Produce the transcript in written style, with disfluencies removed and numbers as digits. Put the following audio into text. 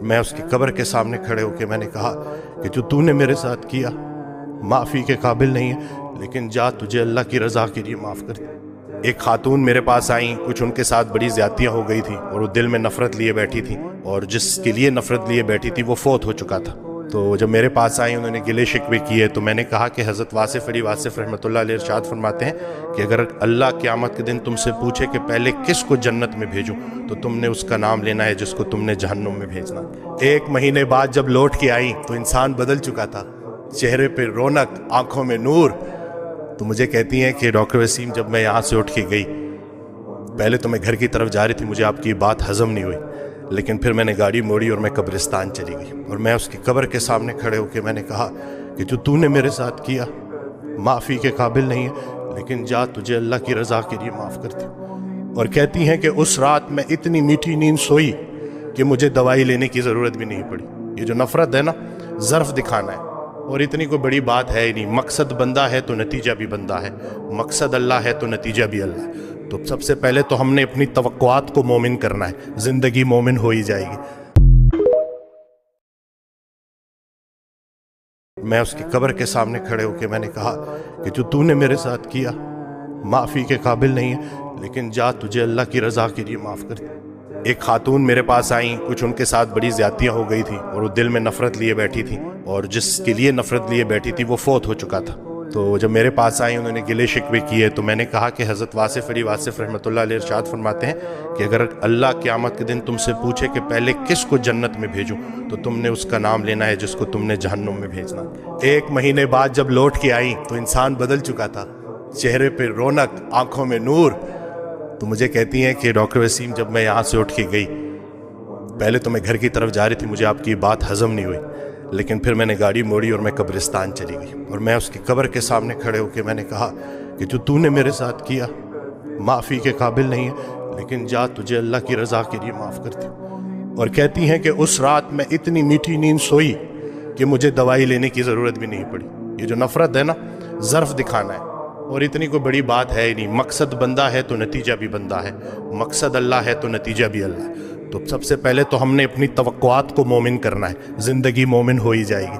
میں اس کی قبر کے سامنے کھڑے ہو کے میں نے کہا کہ جو تو نے میرے ساتھ کیا معافی کے قابل نہیں ہے، لیکن جا تجھے اللہ کی رضا کے لیے معاف کر دے۔ ایک خاتون میرے پاس آئیں، کچھ ان کے ساتھ بڑی زیادتیاں ہو گئی تھیں اور وہ دل میں نفرت لیے بیٹھی تھیں، اور جس کے لیے نفرت لیے بیٹھی تھی وہ فوت ہو چکا تھا۔ تو جب میرے پاس آئیں انہوں نے گلے شکوے کیے، تو میں نے کہا کہ حضرت واصف علی واصف رحمۃ اللہ علیہ ارشاد فرماتے ہیں کہ اگر اللہ قیامت کے دن تم سے پوچھے کہ پہلے کس کو جنت میں بھیجوں تو تم نے اس کا نام لینا ہے جس کو تم نے جہنم میں بھیجنا۔ 1 مہینے بعد جب لوٹ کے آئیں تو انسان بدل چکا تھا، چہرے پہ رونق، آنکھوں میں نور۔ تو مجھے کہتی ہیں کہ ڈاکٹر وسیم جب میں یہاں سے اٹھ کے گئی، پہلے تو میں گھر کی طرف جا رہی تھی، مجھے آپ کی بات ہضم نہیں ہوئی، لیکن پھر میں نے گاڑی موڑی اور میں قبرستان چلی گئی، اور میں اس کی قبر کے سامنے کھڑے ہو کے میں نے کہا کہ جو تو نے میرے ساتھ کیا معافی کے قابل نہیں ہے، لیکن جا تجھے اللہ کی رضا کے لیے معاف کر دوں۔ اور کہتی ہیں کہ اس رات میں اتنی میٹھی نیند سوئی کہ مجھے دوائی لینے کی ضرورت بھی نہیں پڑی۔ یہ جو نفرت ہے نا، ظرف دکھانا ہے، اور اتنی کوئی بڑی بات ہے ہی نہیں۔ مقصد بندہ ہے تو نتیجہ بھی بندہ ہے، مقصد اللہ ہے تو نتیجہ بھی اللہ ہے۔ تو سب سے پہلے تو ہم نے اپنی توقعات کو مومن کرنا ہے، زندگی مومن ہو ہی جائے گی۔ میں اس کی قبر کے سامنے کھڑے ہو کے میں نے کہا کہ جو تو نے میرے ساتھ کیا معافی کے قابل نہیں ہے، لیکن جا تجھے اللہ کی رضا کے لیے معاف کر دے۔ ایک خاتون میرے پاس آئیں، کچھ ان کے ساتھ بڑی زیادتیاں ہو گئی تھیں اور وہ دل میں نفرت لیے بیٹھی تھیں، اور جس کے لیے نفرت لیے بیٹھی تھی وہ فوت ہو چکا تھا۔ تو جب میرے پاس آئیں انہوں نے گلے شکوے کیے، تو میں نے کہا کہ حضرت واصف علی واصف رحمۃ اللہ علیہ ارشاد فرماتے ہیں کہ اگر اللہ قیامت کے دن تم سے پوچھے کہ پہلے کس کو جنت میں بھیجوں تو تم نے اس کا نام لینا ہے جس کو تم نے جہنم میں بھیجنا۔ 1 مہینے بعد جب لوٹ کے آئیں تو انسان بدل چکا تھا، چہرے پہ رونق، آنکھوں میں نور۔ تو مجھے کہتی ہیں کہ ڈاکٹر وسیم جب میں یہاں سے اٹھ کے گئی، پہلے تو میں گھر کی طرف جا رہی تھی، مجھے آپ کی بات ہضم نہیں ہوئی، لیکن پھر میں نے گاڑی موڑی اور میں قبرستان چلی گئی، اور میں اس کی قبر کے سامنے کھڑے ہو کے میں نے کہا کہ جو تو نے میرے ساتھ کیا معافی کے قابل نہیں ہے، لیکن جا تجھے اللہ کی رضا کے لیے معاف کر دوں۔ اور کہتی ہیں کہ اس رات میں اتنی میٹھی نیند سوئی کہ مجھے دوائی لینے کی ضرورت بھی نہیں پڑی۔ یہ جو نفرت ہے نا، ظرف دکھانا ہے، اور اتنی کوئی بڑی بات ہے ہی نہیں۔ مقصد بندہ ہے تو نتیجہ بھی بندہ ہے، مقصد اللہ ہے تو نتیجہ بھی اللہ ہے۔ تو سب سے پہلے تو ہم نے اپنی توقعات کو مومن کرنا ہے، زندگی مومن ہو ہی جائے گی۔